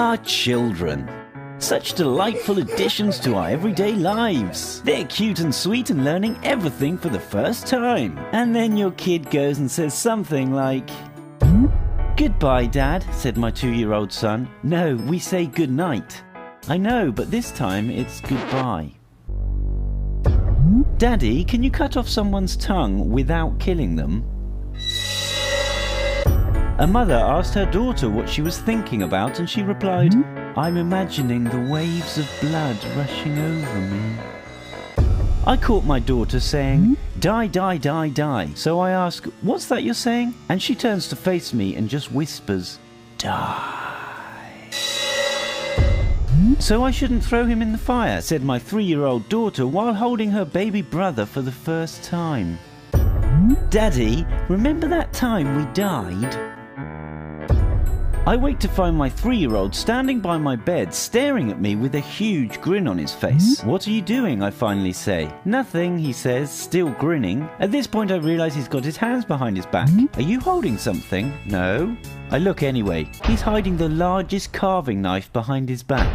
Our children. Such delightful additions to our everyday lives. They're cute and sweet and learning everything for the first time. And then your kid goes and says something like, "Goodbye, Dad," said my 2-year-old son. "No, we say good night." "I know, but this time it's goodbye." "Daddy, can you cut off someone's tongue without killing them?" A mother asked her daughter what she was thinking about, and she replied, "I'm imagining the waves of blood rushing over me." I caught my daughter saying, "Die, die, die, die." So I ask, "What's that you're saying?" And she turns to face me and just whispers, "Die." "So I shouldn't throw him in the fire," said my 3-year-old daughter while holding her baby brother for the first time. "Daddy, remember that time we died?" I wake to find my 3-year-old standing by my bed staring at me with a huge grin on his face. "What are you doing?" I finally say. "Nothing," he says, still grinning. At this point I realise he's got his hands behind his back. "Are you holding something?" "No." I look anyway. He's hiding the largest carving knife behind his back.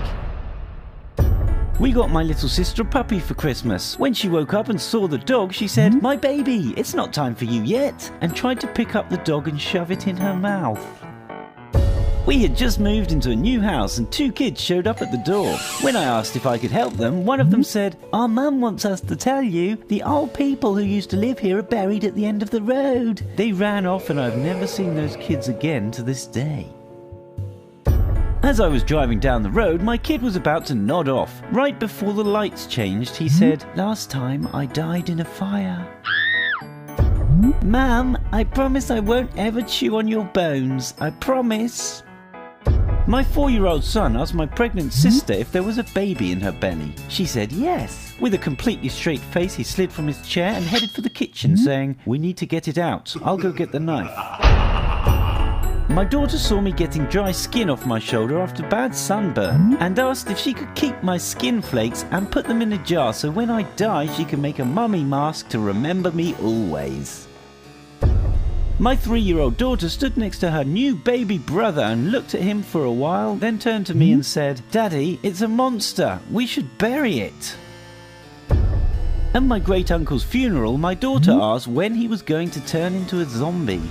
We got my little sister a puppy for Christmas. When she woke up and saw the dog, she said, "My baby, it's not time for you yet," and tried to pick up the dog and shove it in her mouth. We had just moved into a new house and 2 kids showed up at the door. When I asked if I could help them, one of them said, "Our mum wants us to tell you the old people who used to live here are buried at the end of the road." They ran off and I've never seen those kids again to this day. As I was driving down the road, my kid was about to nod off. Right before the lights changed, he said, "Last time I died in a fire." "Mum, I promise I won't ever chew on your bones. I promise." My 4-year-old son asked my pregnant sister if there was a baby in her belly. She said yes. With a completely straight face, he slid from his chair and headed for the kitchen, saying, "We need to get it out. I'll go get the knife." My daughter saw me getting dry skin off my shoulder after bad sunburn and asked if she could keep my skin flakes and put them in a jar so when I die she can make a mummy mask to remember me always. My 3-year-old daughter stood next to her new baby brother and looked at him for a while, then turned to me and said, "Daddy, it's a monster. We should bury it." At my great-uncle's funeral, my daughter asked when he was going to turn into a zombie.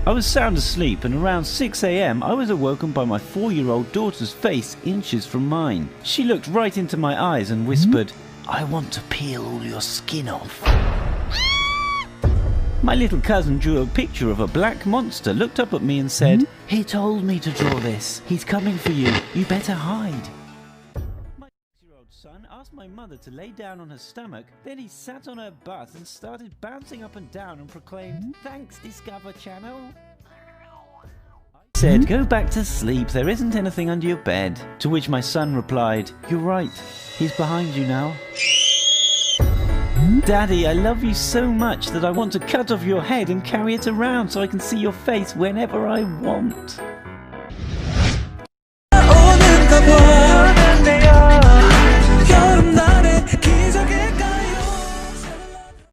I was sound asleep, and around 6 a.m. I was awoken by my 4-year-old daughter's face inches from mine. She looked right into my eyes and whispered, "I want to peel all your skin off." My little cousin drew a picture of a black monster, looked up at me and said, "He told me to draw this. He's coming for you. You better hide." My 6-year-old son asked my mother to lay down on her stomach, then he sat on her butt and started bouncing up and down and proclaimed, "Thanks, Discover Channel." I said, "Go back to sleep. There isn't anything under your bed." To which my son replied, "You're right. He's behind you now." "Daddy, I love you so much that I want to cut off your head and carry it around so I can see your face whenever I want."